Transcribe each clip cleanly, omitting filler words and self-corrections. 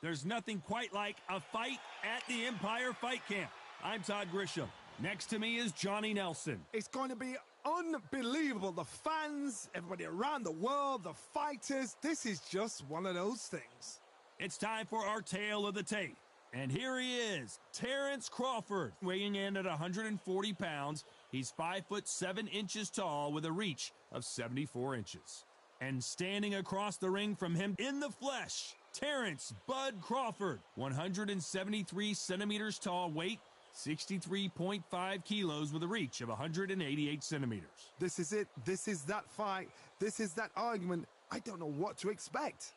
There's nothing quite like a fight at the Empire Fight Camp. I'm Todd Grisham. Next to me is Johnny Nelson. It's going to be unbelievable. The fans, everybody around the world, the fighters. This is just one of those things. It's time for our tale of the tape. And here he is, Terrence Crawford, weighing in at 140 pounds. He's 5'7" tall with a reach of 74 inches. And standing across the ring from him in the flesh, Terrence "Bud" Crawford, 173 centimeters tall, weight 63.5 kilos with a reach of 188 centimeters. This is it. This is that fight. This is that argument. I don't know what to expect.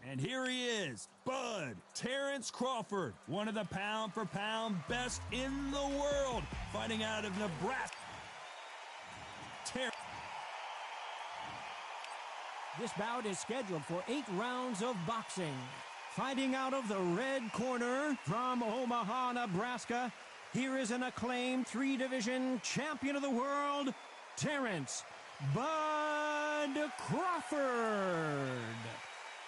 And here he is, Bud, Terrence Crawford, one of the pound-for-pound best in the world, fighting out of Nebraska. This bout is scheduled for 8 rounds of boxing. Fighting out of the red corner from Omaha, Nebraska, here is an acclaimed 3-division champion of the world, Terrence "Bud" Crawford.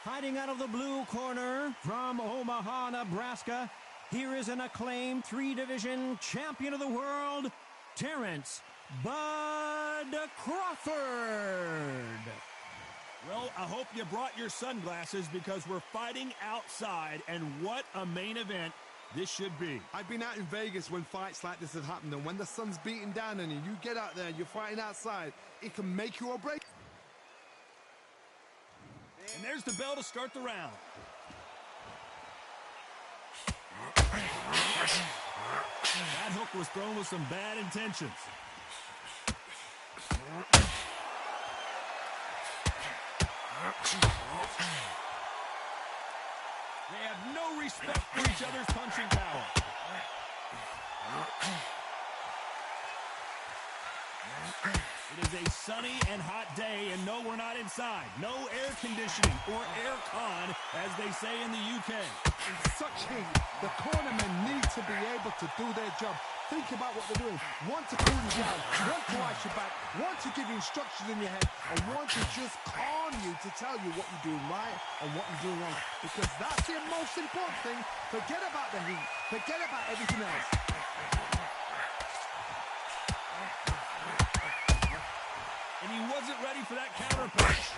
Fighting out of the blue corner from Omaha, Nebraska, here is an acclaimed 3-division champion of the world, Terrence "Bud" Crawford. Well, I hope you brought your sunglasses because we're fighting outside, and what a main event this should be. I've been out in Vegas when fights like this have happened, and when the sun's beating down on you, you get out there, you're fighting outside, it can make you or break. And there's the bell to start the round. That hook was thrown with some bad intentions. They have no respect for each other's punching power. It is a sunny and hot day, and no, we're not inside. No air conditioning or air con, as they say in the UK. In such heat, the cornermen need to be able to do their job. Think about what they're doing. One to cool you down, one to ice your back, one to give you instructions in your head, and one to just calm you to tell you what you're doing right and what you're doing wrong. Because that's the most important thing. Forget about the heat. Forget about everything else. And he wasn't ready for that counter punch.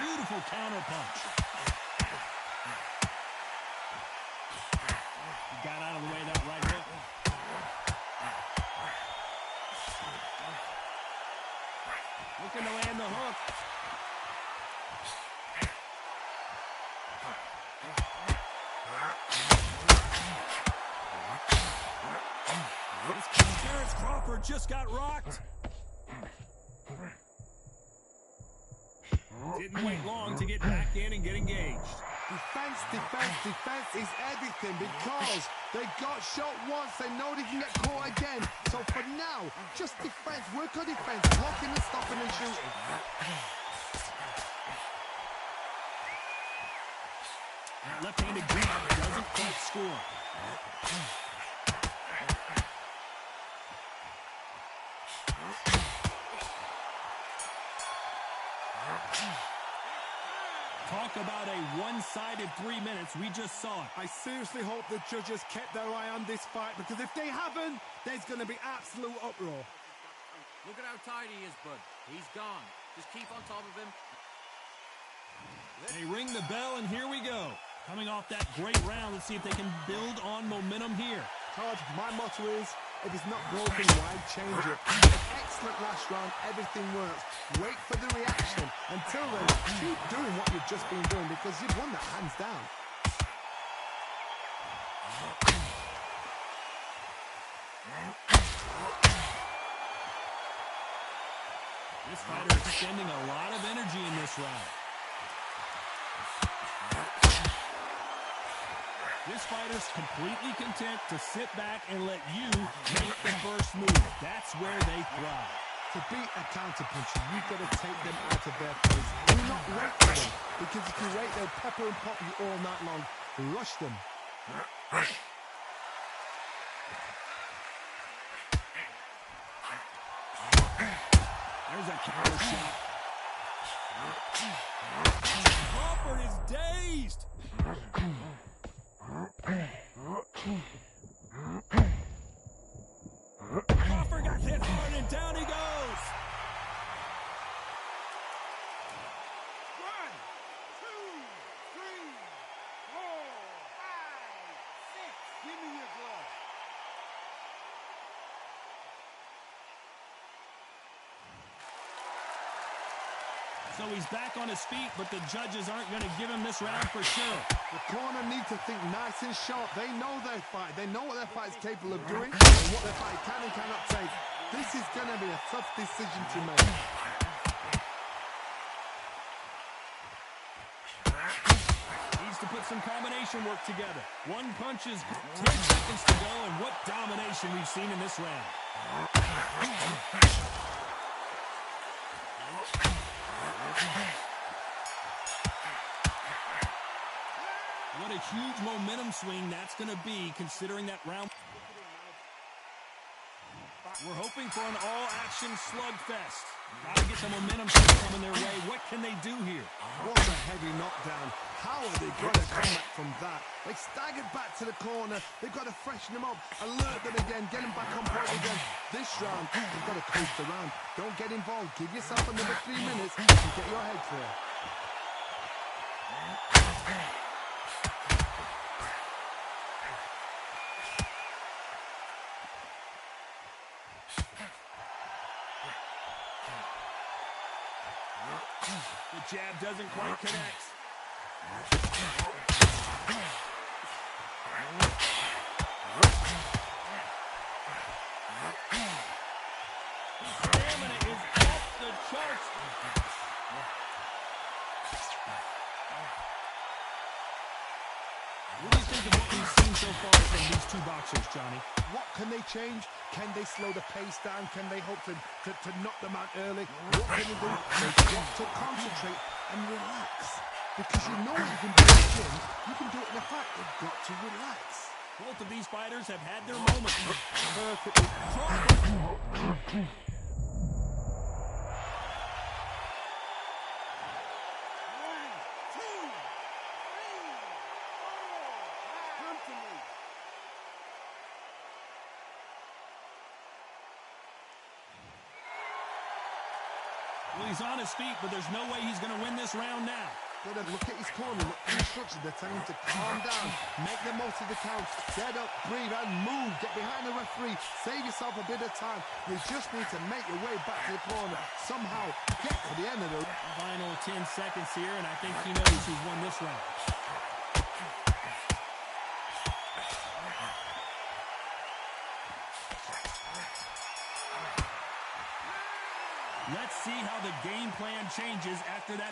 Beautiful counter punch. He got out of the way of that right hook. Looking to land the hook. Terrence Crawford just got rocked. Didn't wait long to get back in and get engaged. Defense, defense, defense is everything because they got shot once. They know they can get caught again. So for now, just defense. Work on defense. Blocking and stopping and shooting. That left-handed grab doesn't quite score. Talk about a one-sided 3 minutes. We just saw it. I seriously hope the judges kept their eye on this fight, because if they haven't, there's going to be absolute uproar. Look at how tight he is, Bud. He's gone. Just keep on top of him. They ring the bell, and here we go. Coming off that great round, let's see if they can build on momentum here. Todd, my motto is, if it's not broken, why change it? Excellent last round, everything works. Wait for the reaction. Until then, keep doing what you've just been doing, because you've won that hands down. This fighter is extending a lot of energy in this round. This fighter's completely content to sit back and let you make the first move. That's where they thrive. To beat a counterpuncher, you've got to take them out of their place. Do not wait for them, because if you wait, they'll pepper and pop you all night long. Rush them. There's a counter shot. So he's back on his feet, but the judges aren't going to give him this round for sure. The corner need to think nice and sharp. They know their fight. They know what their fight is capable of doing and what their fight can and cannot take. This is going to be a tough decision to make. Needs to put some combination work together. One punch is 10 seconds to go, and what domination we've seen in this round. What a huge momentum swing that's going to be, considering that round. We're hoping for an all-action slugfest. Gotta get the momentum coming their way. What can they do here? What a heavy knockdown. How are they going to come back from that? They staggered back to the corner. They've got to freshen them up, alert them again, get them back on point again. This round, they've got to coast around. Don't get involved. Give yourself another 3 minutes to get your head clear. The jab doesn't quite connect. Stamina is off the charts. What do you think of what we've seen so far from these two boxers, Johnny? What can they change? Can they slow the pace down? Can they hope to knock them out early? What can they do? They've got to concentrate and relax. Because you know you can do it in the gym, you can do it in the fight. They've got to relax. Both of these fighters have had their moments. Perfectly. Well, he's on his feet, but there's no way he's going to win this round now. Got to look at his corner, look at the instructions. They're telling him to calm down, make the most of the count, get up, breathe, and move. Get behind the referee, save yourself a bit of time. You just need to make your way back to the corner. Somehow, get to the end of the final 10 seconds here, and I think he knows who's won this round. Let's see how the game plan changes after that.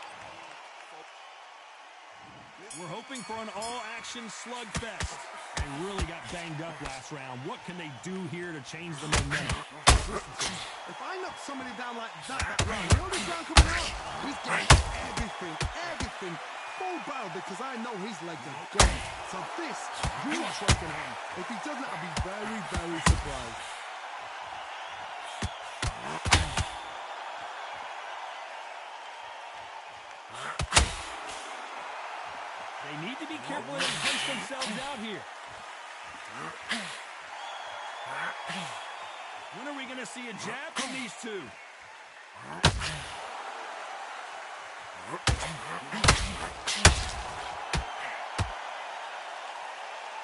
We're hoping for an all-action slugfest. They really got banged up last round. What can they do here to change the momentum? If I knock somebody down like that round, you know this round coming out? He's getting everything full barrel because I know his legs are gone. So this really shaking him. If he doesn't, I'll be very, very surprised. They need to be careful when they place themselves out here. When are we going to see a jab from these two?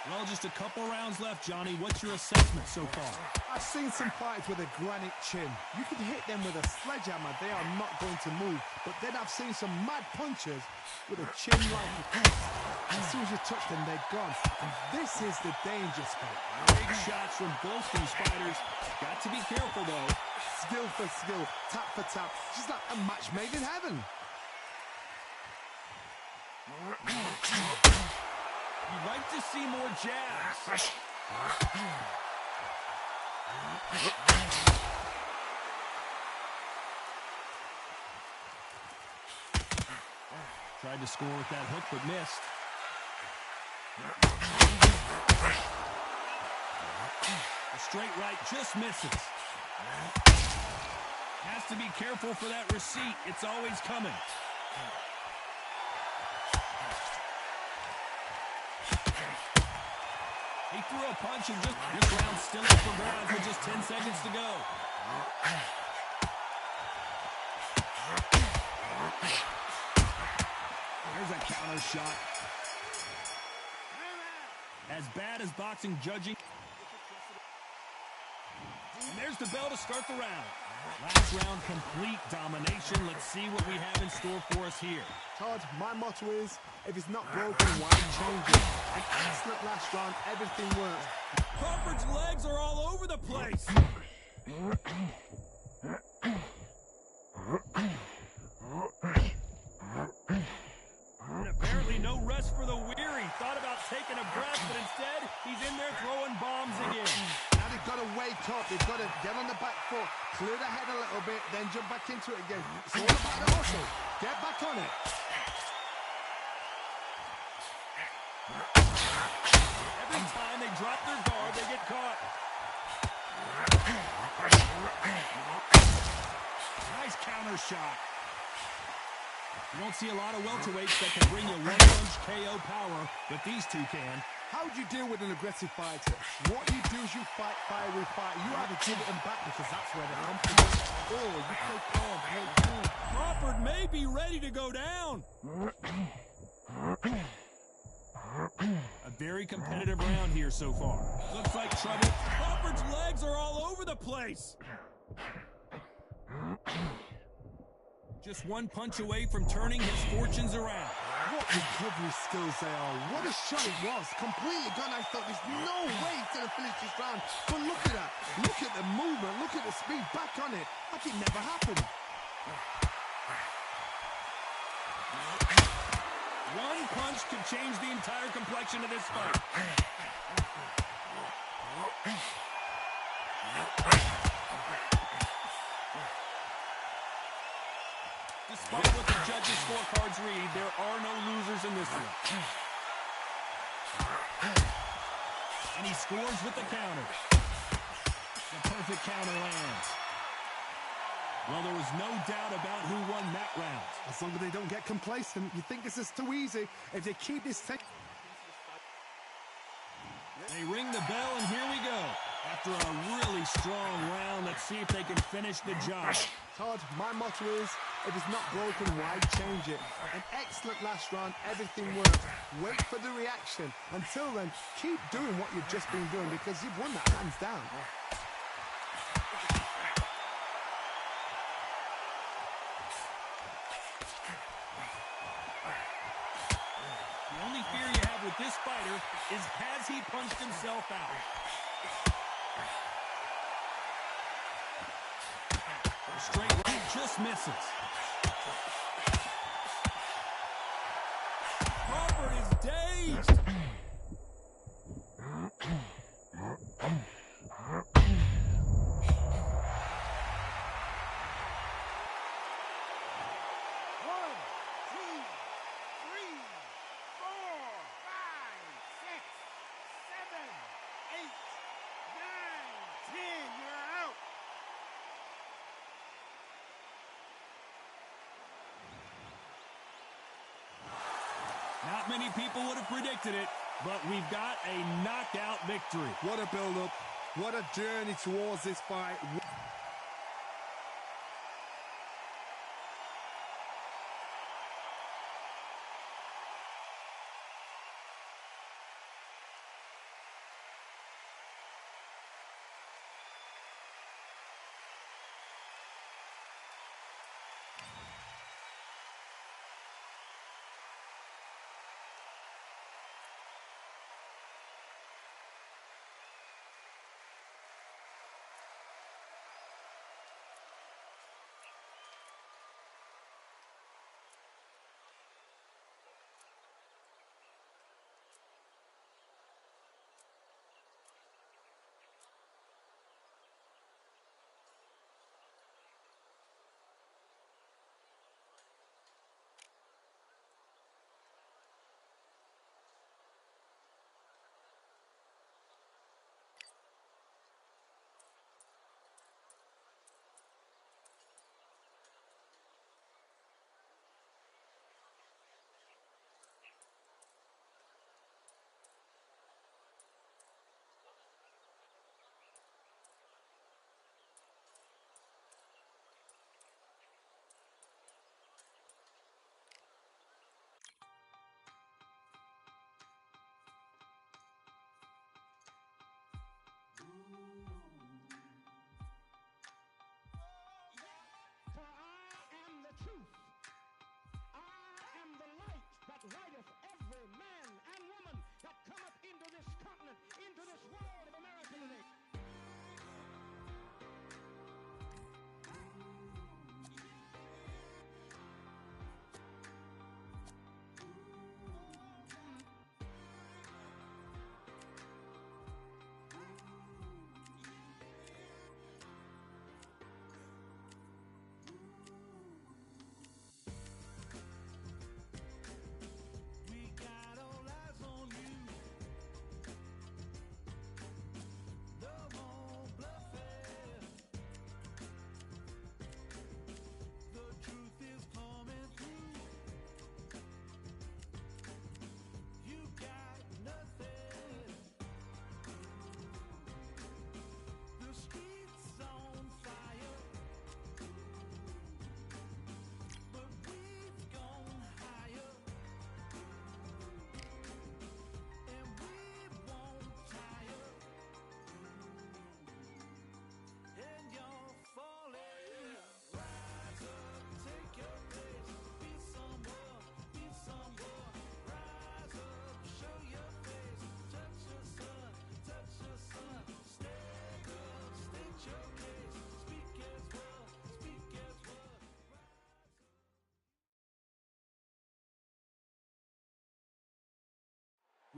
Well, just a couple rounds left, Johnny. What's your assessment so far? I've seen some fights with a granite chin. You can hit them with a sledgehammer. They are not going to move. But then I've seen some mad punchers with a chin like this. As soon as you touch them, they're gone. And this is the danger spot. Big shots from both these fighters. Got to be careful, though. Skill for skill, tap for tap. Just like a match made in heaven. You'd like to see more jabs. Tried to score with that hook, but missed. A straight right just misses. Has to be careful for that receipt. It's always coming. He threw a punch and just this round's still up for grabs with just 10 seconds to go. There's a counter shot. As bad as boxing judging. And there's the bell to start the round. Last round, complete domination. Let's see what we have in store for us here. Todd, my motto is, if it's not broken, why change it? An excellent last round, everything works. Crawford's legs are all over the place. And apparently no rest for the weary. Thought about taking a breath, but instead, he's in there throwing bombs again. Now they've got to wake up. They've got to get on the back foot, clear the head a little bit, then jump back into it again. It's all about the hustle. Get back on it. Every time they drop their guard, they get caught. Nice counter shot. You don't see a lot of welterweights that can bring you one-punch KO power, but these two can. How do you deal with an aggressive fighter? What you do is you fight, fire with fire. You either give it them back because that's where the confidence. Oh, you play calm, play cool. Crawford may be ready to go down. A very competitive round here so far. Looks like trouble. Crawford's legs are all over the place. Just one punch away from turning his fortunes around. What recovery skills they are. What a shot it was. Completely gone. I thought there's no way he's going to finish this round. But look at that. Look at the movement. Look at the speed. Back on it. Like it never happened. One punch could change the entire complexion of this fight. Despite what the judges' scorecards read, there are no losers in this one. And he scores with the counter. The perfect counter lands. Well, there was no doubt about who won that round. As long as they don't get complacent, you think this is too easy. If they keep this thing... They ring the bell, and here we go. After a really strong round, let's see if they can finish the job. Todd, my motto is, if it's not broken, why change it? An excellent last round, everything works. Wait for the reaction. Until then, keep doing what you've just been doing because you've won that hands down. The only fear you have with this fighter is, has he punched himself out? Straight right just misses. Crawford is dazed. Not many people would have predicted it, but we've got a knockout victory. What a build-up. What a journey towards this fight.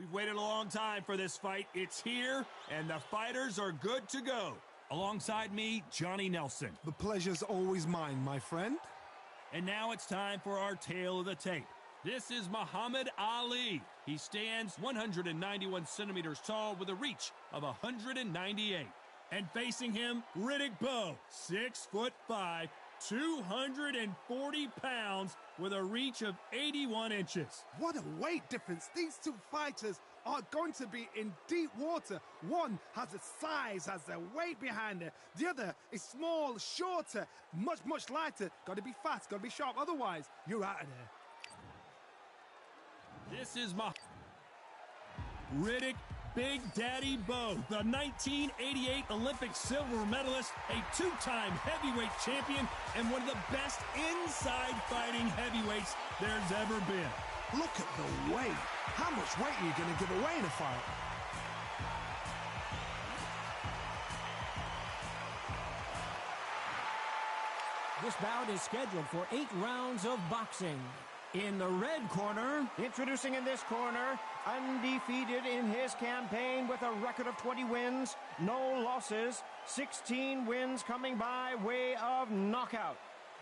We've waited a long time for this fight. It's here, and the fighters are good to go. Alongside me, Johnny Nelson. The pleasure's always mine, my friend. And now it's time for our tale of the tape. This is Muhammad Ali. He stands 191 centimeters tall with a reach of 198. And facing him, Riddick Bowe, 6'5", 240 pounds with a reach of 81 inches. What a weight difference. These two fighters are going to be in deep water. One has the size, has the weight behind it. The other is small, shorter, much lighter. Got to be fast, got to be sharp. Otherwise, you're out of there. This is Riddick Big Daddy Bowe, the 1988 Olympic silver medalist, a two-time heavyweight champion, and one of the best inside fighting heavyweights there's ever been. Look at the weight. How much weight are you going to give away in a fight? This bout is scheduled for 8 rounds of boxing. In the red corner, introducing in this corner, undefeated in his campaign with a record of 20 wins, no losses, 16 wins coming by way of knockout.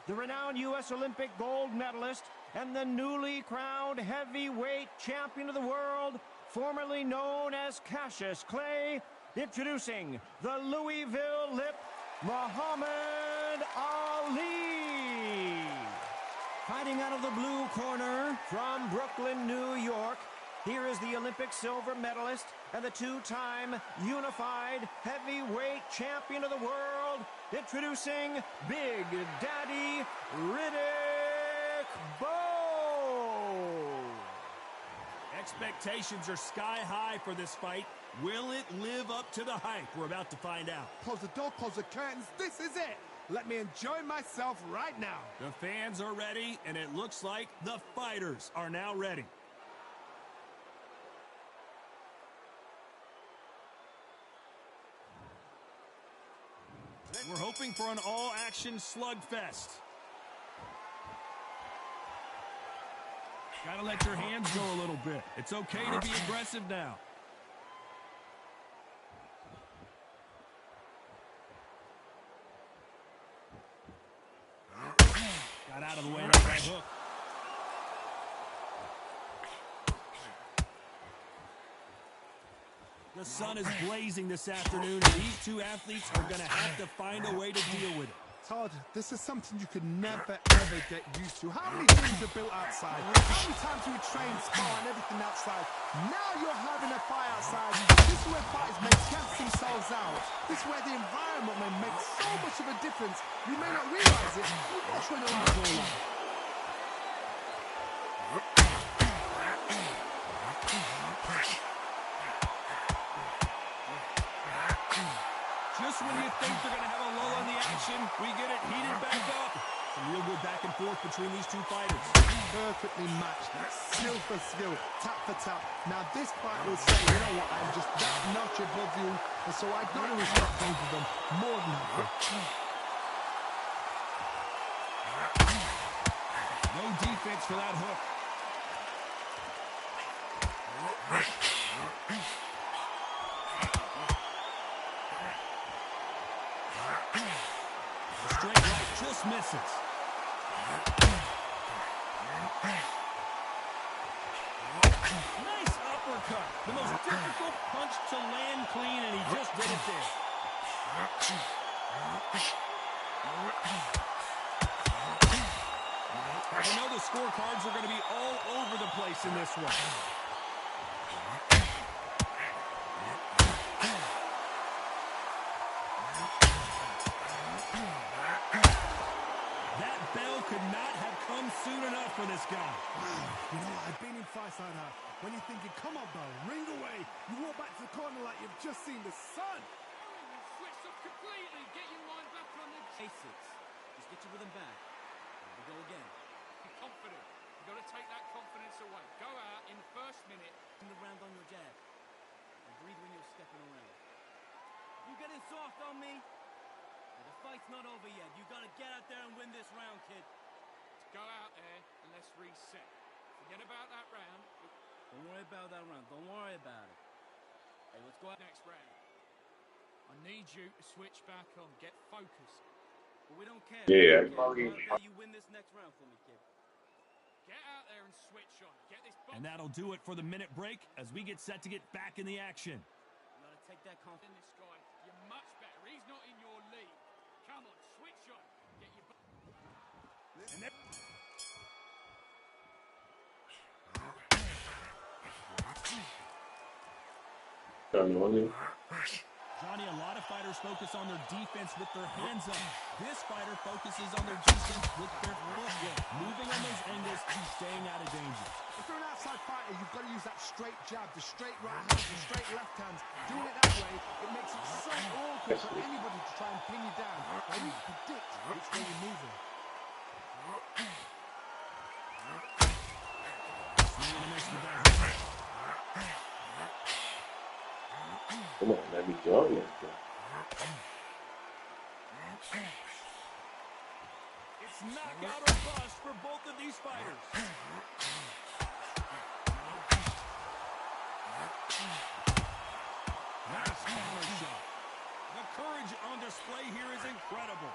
The renowned U.S. Olympic gold medalist and the newly crowned heavyweight champion of the world, formerly known as Cassius Clay, introducing the Louisville Lip, Muhammad Ali. Fighting out of the blue corner from Brooklyn, New York, here is the Olympic silver medalist and the two-time unified heavyweight champion of the world, introducing Big Daddy Riddick Bowe. Expectations are sky high for this fight. Will it live up to the hype? We're about to find out. Close the door, close the curtains. This is it. Let me enjoy myself right now. The fans are ready, and it looks like the fighters are now ready. We're hoping for an all-action slugfest. Gotta let your hands go a little bit. It's okay to be aggressive now. Got out of the way of that hook. The sun is blazing this afternoon, and these two athletes are going to have to find a way to deal with it. Todd, this is something you could never, ever get used to. How many gyms are built outside? How many times do we train, spar, and everything outside? Now you're having a fight outside. This is where fighters may cancel themselves out. This is where the environment may make so much of a difference. You may not realize it. You watch when you're on the goal line. Just when you think they're going to have a lull in the action, we get it heated back up. Some real good back and forth between these two fighters. Perfectly matched, skill for skill, tap for tap. Now this fight will say, you know what, I'm just that notch above you, and so I got to respect both of them more than ever. No defense for that hook. Straight right just misses. Nice uppercut. The most difficult punch to land clean, and he just did it there. I know the scorecards are going to be all over the place in this one. That bell could not have come soon enough for this guy. You know, I've been in fights like that. When you're thinking, come on, bell, ring away. You walk back to the corner like you've just seen the sun. Switched up completely. Get your mind back on the basics. Just get your rhythm back. Here we go again. Be confident. You've got to take that confidence away. Go out in the first minute. In the round on your jab. And breathe when you're stepping around. You getting soft on me? Well, the fight's not over yet. You got to get out there and win this round, kid. Let's go out there and let's reset. Forget about that round. Don't worry about that round. Don't worry about it. Hey, let's go out next round. I need you to switch back on. Get focused. But we don't care. Yeah. You win this next round for me, kid. Get out there and switch on. Get this box. And that'll do it for the minute break as we get set to get back in the action. You gotta take that confidence. This guy, you're much better. He's not in your league. Come on, switch on. Get your. And there Johnny, a lot of fighters focus on their defense with their hands up. This fighter focuses on their defense with their footwork, moving on those angles and staying out of danger. If you're an outside fighter, you've got to use that straight jab, the straight right hands, the straight left hands. Doing it that way, it makes it so awkward for anybody to try and pin you down. And you predict which way you're moving. Swing and a miss with that hook. Come on, let me go. It's knockout or bust for both of these fighters. Nice counter shot. The courage on display here is incredible.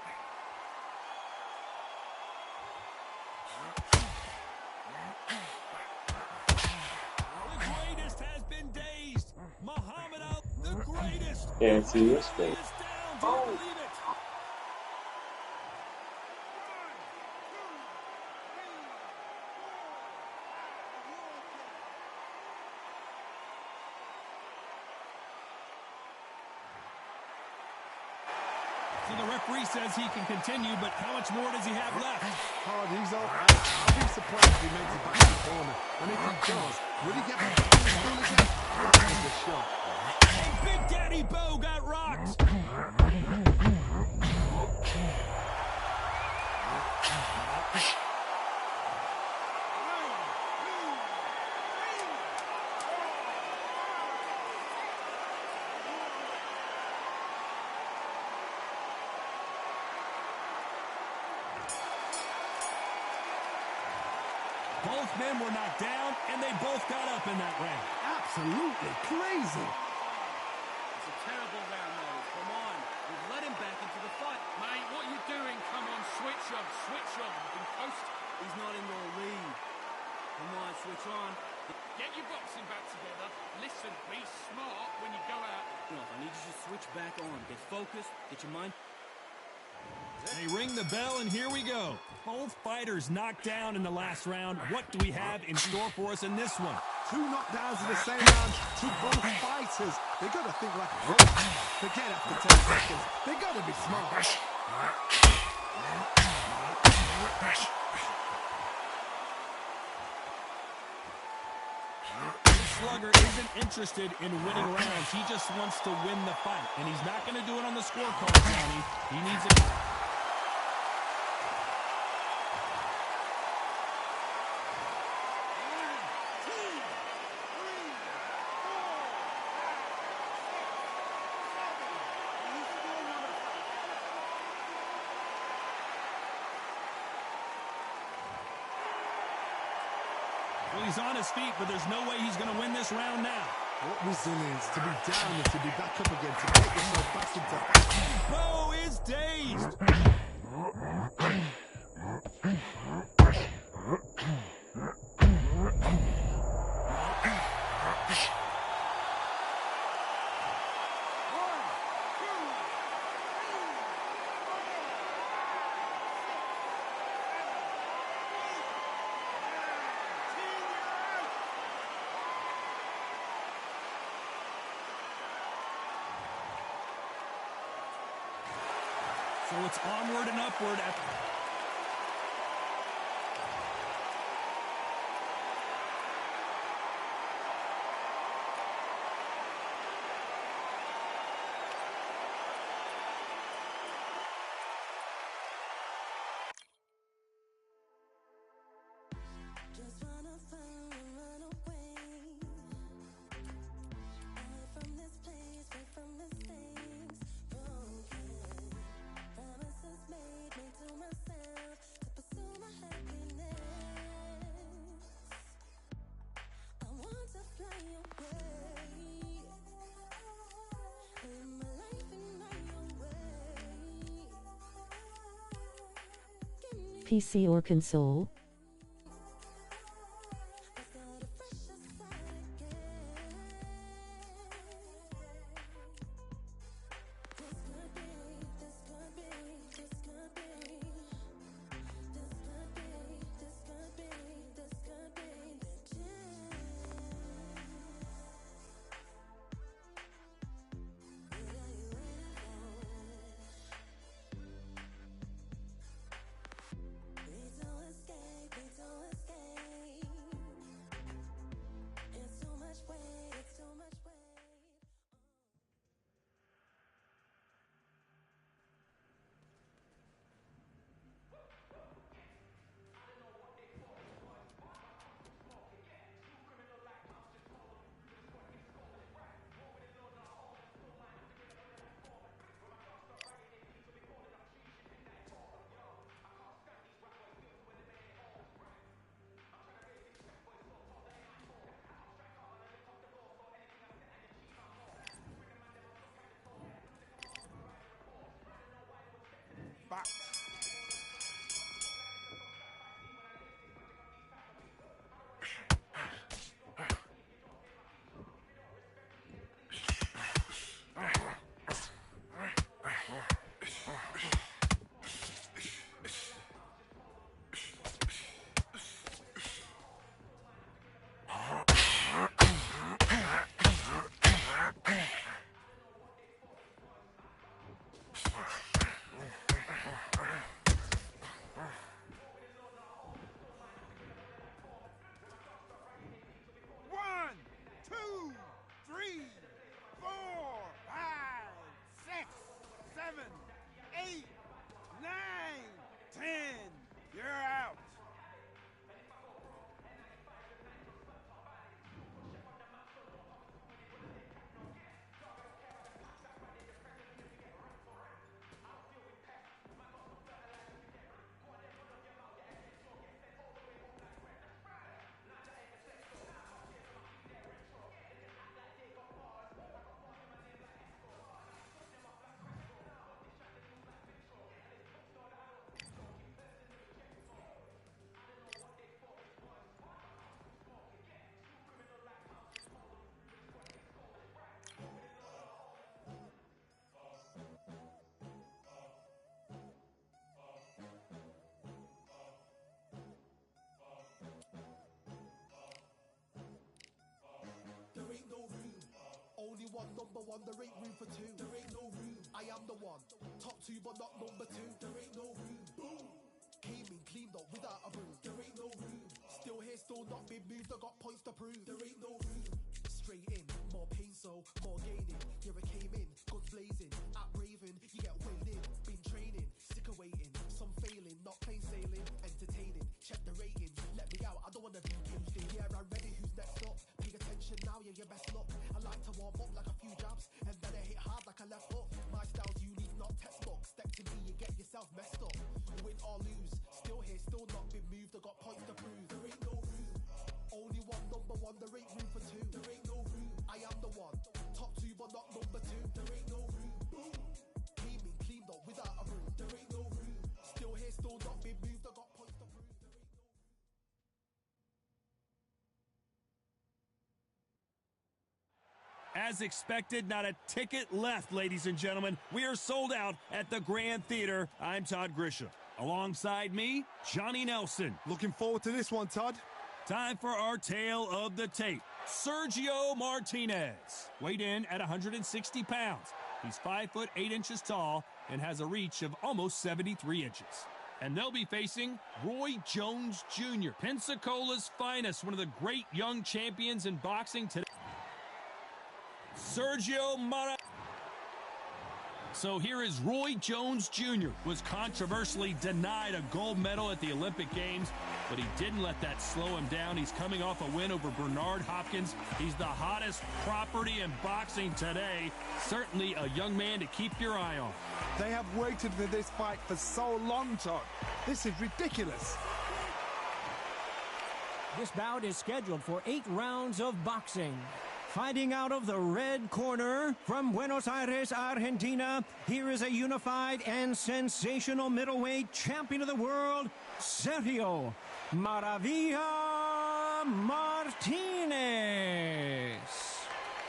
The greatest has been dazed. Muhammad Ali, the greatest. Can't see your face. Is down. Do you believe it? So the referee says he can continue, but how much more does he have left? Oh, he's all right. I'll be surprised if he makes it back to the corner. And if he does, will he get back to the stool again? That's a shot. And Big Daddy Bo got rocked. Both men were knocked down, and they both got up in that round. Absolutely crazy. It's a terrible round, though. Come on. We've let him back into the fight. Mate, what are you doing? Come on, switch on. Switch on. You can coast. He's not in your league. Come on, switch on. Get your boxing back together. Listen, be smart when you go out. No, I need you to switch back on. Get focused. Get your mind. They ring the bell, and here we go. Both fighters knocked down in the last round. What do we have in store for us in this one? Two knockdowns in the same round to both fighters. They got to think like a pro. Forget after 10 seconds. They got to be smart. Slugger isn't interested in winning rounds. He just wants to win the fight, and he's not going to do it on the scorecard, Johnny. He needs it. Well, he's on his feet, but there's no way he's going to win this round now. What resilience to be down and to be back up again, to get yourself back into... Bo is dazed. So it's onward and upward. Just wanna find and run away. Away from this place, away from mistakes. Broken promises made to myself. PC or console? Back. One, number one, there ain't room for two. There ain't no room. I am the one. Top two, but not number two. There ain't no room. Boom. Came in, cleaned up without a broom. There ain't no room. Still here, still not been moved. I got points to prove. There ain't no room. Straight in, more pain, so more gaining. Here I came in, guns blazing. At Raven, you get weighed in. Been training, sick of waiting. Some failing, not plain sailing. Entertaining, check the rating. Let me out, I don't wanna be caged in. Yeah, I'm ready. Who's next up? Pay attention now, yeah, your best luck. I like to warm up like a few jabs, and then I hit hard like a left hook. My style's unique, not textbook. Step to me, you get yourself messed up. Win or lose, still here, still not been moved. I got points to prove. There ain't no room. Only one, number one, there ain't room for two. There ain't no room. I am the one. Top two, but not number two. There ain't no room. Boom. Came in, cleaned up without a broom. There ain't no room. Still here, still not been moved. I got points to prove. There ain't no room. As expected, not a ticket left, ladies and gentlemen. We are sold out at the Grand Theater. I'm Todd Grisham. Alongside me, Johnny Nelson. Looking forward to this one, Todd. Time for our tale of the tape. Sergio Martinez, weighed in at 160 pounds. He's 5 foot 8 inches tall and has a reach of almost 73 inches. And they'll be facing Roy Jones Jr., Pensacola's finest, one of the great young champions in boxing today. Sergio Martinez. So here is Roy Jones Jr., was controversially denied a gold medal at the Olympic Games, but he didn't let that slow him down. He's coming off a win over Bernard Hopkins. He's the hottest property in boxing today. Certainly a young man to keep your eye on. They have waited for this fight for so long, Todd. This is ridiculous. This bout is scheduled for 8 rounds of boxing. Fighting out of the red corner from Buenos Aires, Argentina, here is a unified and sensational middleweight champion of the world, Sergio Maravilla Martinez.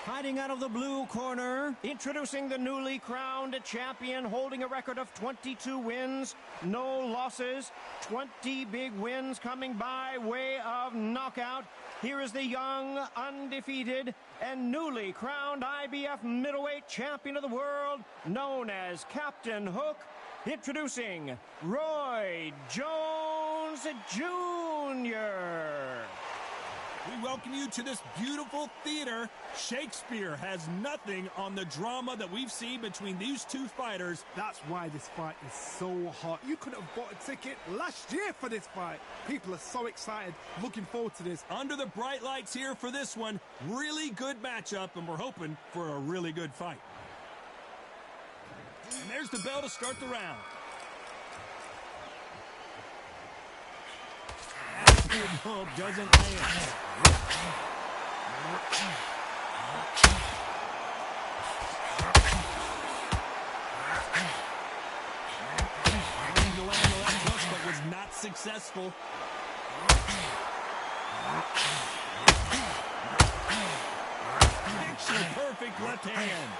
Fighting out of the blue corner, introducing the newly crowned champion, holding a record of 22 wins, no losses, 20 big wins coming by way of knockout. Here is the young, undefeated, and newly crowned IBF middleweight champion of the world, known as Captain Hook, introducing Roy Jones Jr. We welcome you to this beautiful theater. Shakespeare has nothing on the drama that we've seen between these two fighters. That's why this fight is so hot. You could have bought a ticket last year for this fight. People are so excited, looking forward to this. Under the bright lights here for this one. Really good matchup, and we're hoping for a really good fight. And there's the bell to start the round. Hook doesn't land. Trying to land the left hook, but was not successful. Picture perfect left hand.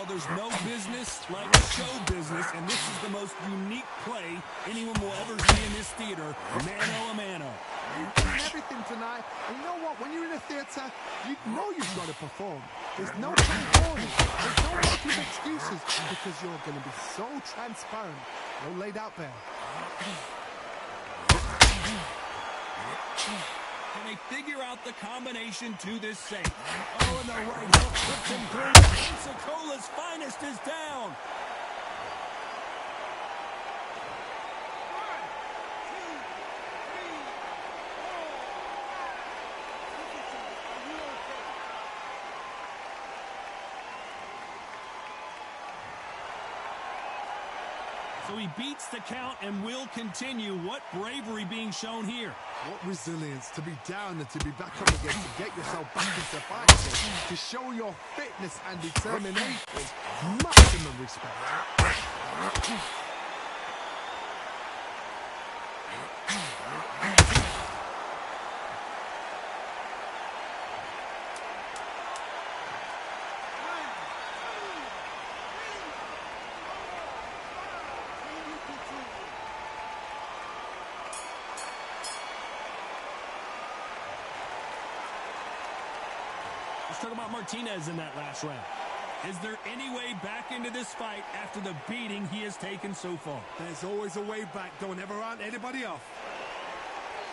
There's no business like show business, and this is the most unique play anyone will ever see in this theater, mano-a-mano. You've done everything tonight, and you know what? When you're in a theater, you know you've got to perform. There's no playing corners. There's no making excuses, because you're going to be so transparent. You're laid out there. Can they figure out the combination to this safe? Oh, and the right hook puts him through. Pensacola's finest is down. So he beats the count and will continue. What bravery being shown here. What resilience to be down and to be back up again, to get yourself back into the fight again, to show your fitness and determination. Maximum respect. Let's talk about Martinez in that last round. Is there any way back into this fight after the beating he has taken so far? There's always a way back. Don't ever round anybody off.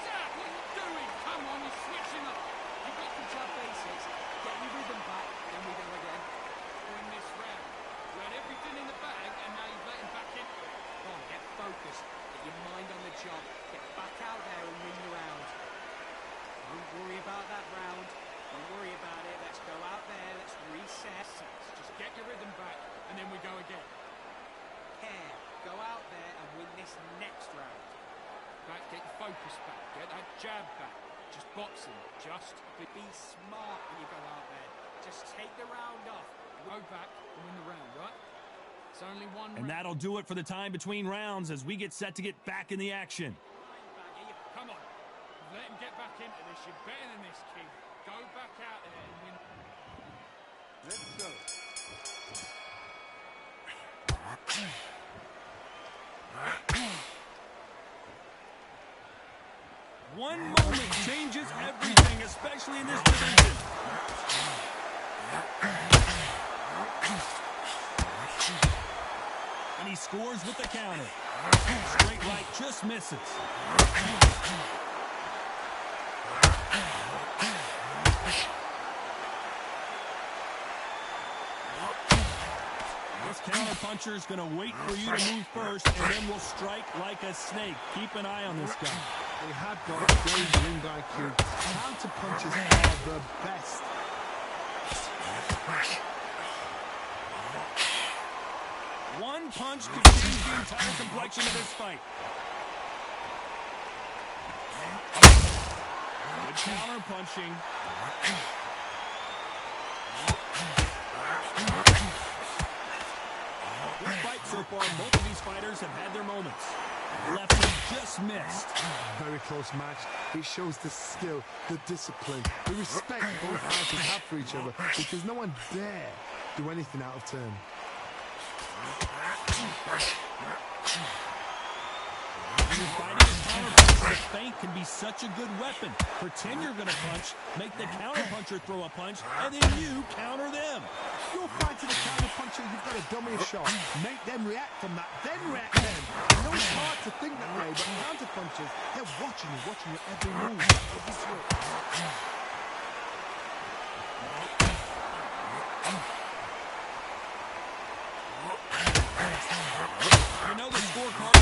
Zach, what are you doing? Come on, you're switching up. You've got to job basics. Get your rhythm back, then we go again. In this round, you had everything in the bag, and now you've let him back into it. Come on, get focused. Get your mind on the job. Get back out there and win the round. Don't worry about that round. Don't worry about it. Let's go out there. Let's reset. Just get your rhythm back, and then we go again. Care. Go out there and win this next round. Back, get your focus back. Get that jab back. Just boxing. Just be smart when you go out there. Just take the round off. Go back and win the round, right? It's only one round. And that'll do it for the time between rounds as we get set to get back in the action. Come on. Let him get back into this. You're better than this, kid. Go back out there and win. Let's go. One moment changes everything, especially in this division. And he scores with the counter. Straight right just misses. This counter-puncher is going to wait for you to move first, and then will strike like a snake. Keep an eye on this guy. They have got great ring IQ. Counter-punches are the best. One One punch could change the entire complexion of this fight. Good counter punching. This fight so far, both of these fighters have had their moments. Lefty just missed. Very close match. It shows the skill, the discipline, the respect both fighters have for each other, because no one dare do anything out of turn. When you're fighting a counter punch, the feint can be such a good weapon. Pretend you're going to punch, make the counter puncher throw a punch, and then you counter them. You're fighting a counter puncher, you've got to dummy a shot. Make them react from that, then react then. I know it's hard to think that way, but counter punchers, they're watching your every move, every switch. You know the scorecard.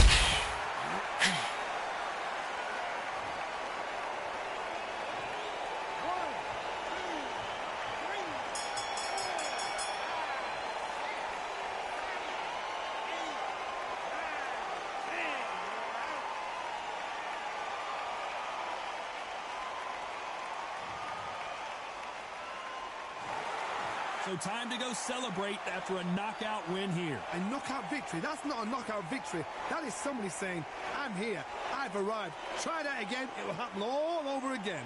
So time to go celebrate after a knockout win here. A knockout victory? That's not a knockout victory. That is somebody saying, I'm here, I've arrived. Try that again, it will happen all over again.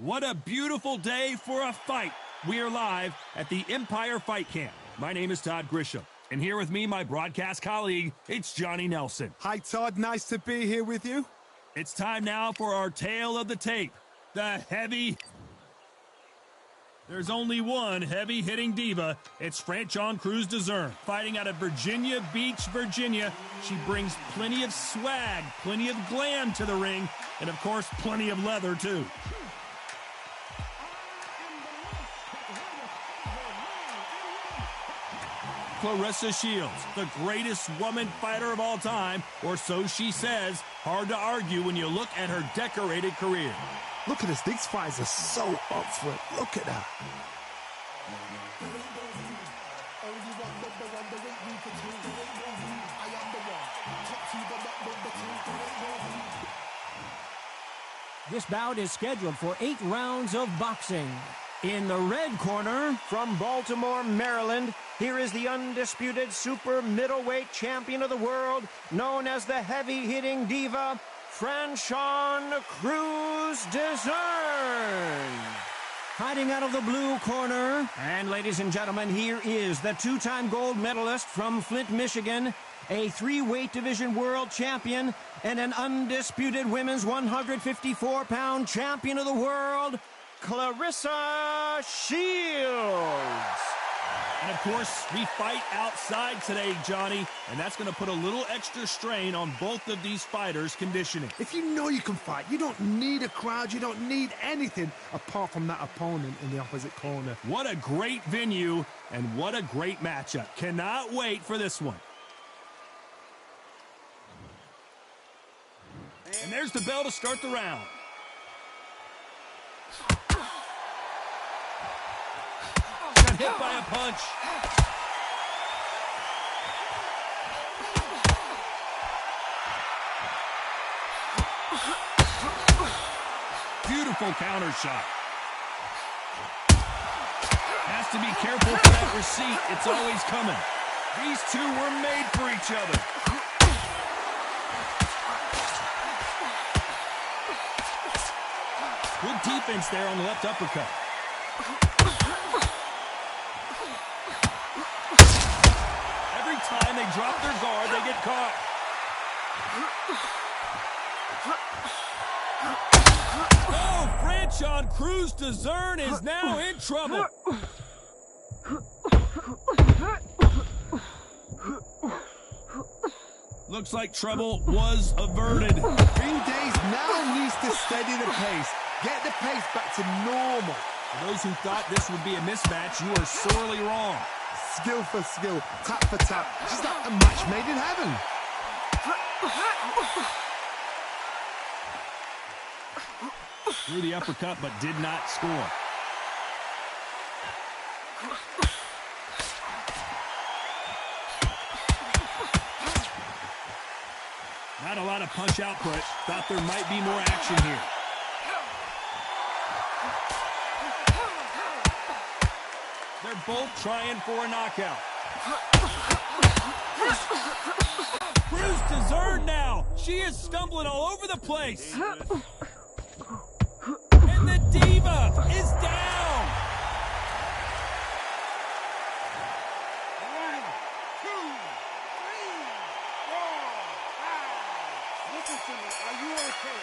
What a beautiful day for a fight. We are live at the Empire Fight Camp. My name is Todd Grisham, and here with me, my broadcast colleague, it's Johnny Nelson. Hi, Todd. Nice to be here with you. It's time now for our tale of the tape. The heavy... There's only one heavy-hitting diva. It's Franchon Cruz-Dezurn. Fighting out of Virginia Beach, Virginia, she brings plenty of swag, plenty of glam to the ring, and, of course, plenty of leather, too. Clarissa Shields, the greatest woman fighter of all time, or so she says. Hard to argue when you look at her decorated career. Look at this. These fighters are so up for it. Look at that. Only one number one, there ain't room for two. There ain't no room. I am the one. Top two, but not number two. There ain't no room. This bout is scheduled for 8 rounds of boxing. In the red corner, from Baltimore, Maryland, here is the undisputed super middleweight champion of the world, known as the heavy-hitting diva, Franchon Cruz-Dezurn. Hiding out of the blue corner, and ladies and gentlemen, here is the 2-time gold medalist from Flint, Michigan, a 3-weight division world champion, and an undisputed women's 154-pound champion of the world, Clarissa Shields. And, of course, we fight outside today, Johnny, and that's going to put a little extra strain on both of these fighters' conditioning. If you know you can fight, you don't need a crowd, you don't need anything apart from that opponent in the opposite corner. What a great venue, and what a great matchup. Cannot wait for this one. And there's the bell to start the round. Got hit by a punch. Beautiful counter shot. Has to be careful for that receipt. It's always coming. These two were made for each other. Good defense there on the left uppercut. Every time they drop their guard, they get caught. Oh, Franchon Cruz-Dezurn is now in trouble. Looks like trouble was averted. Green Days now needs to steady the pace. Get the pace back to normal. For those who thought this would be a mismatch, you are sorely wrong. Skill for skill, tap for tap. Just like a match made in heaven. Threw the uppercut, but did not score. Not a lot of punch output. Thought there might be more action here. They're both trying for a knockout. Cruz-Dezurn now. She is stumbling all over the place. And the diva is down. 1, 2, 3, 4, 5. Listen to me. Are you okay?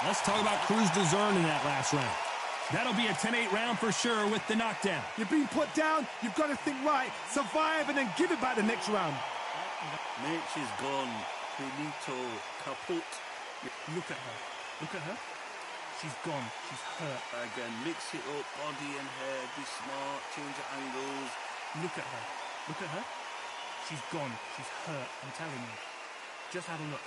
Let's talk about Cruz-Dezurn in that last round. That'll be a 10-8 round for sure with the knockdown. You're being put down, you've got to think right, survive, and then give it back the next round. Mitch is gone. Finito kaput. Look at her. Look at her. She's gone. She's hurt. Again, mix it up, body and head, be smart, change the angles. Look at her. Look at her. She's gone. She's hurt. I'm telling you. Just have a look.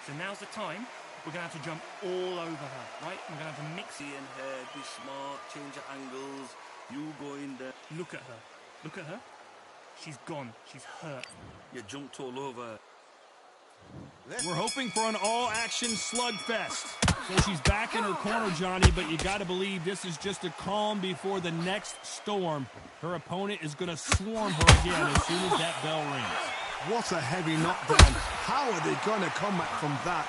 So now's the time. We're going to have to jump all over her, right? We're going to have to mix Body and head, be smart, change the angles. You go in there. Look at her. Look at her. She's gone. She's hurt. You jumped all over. We're hoping for an all-action slugfest. So she's back in her corner, Johnny, but you got to believe this is just a calm before the next storm. Her opponent is going to swarm her again as soon as that bell rings. What a heavy knockdown. How are they going to come back from that?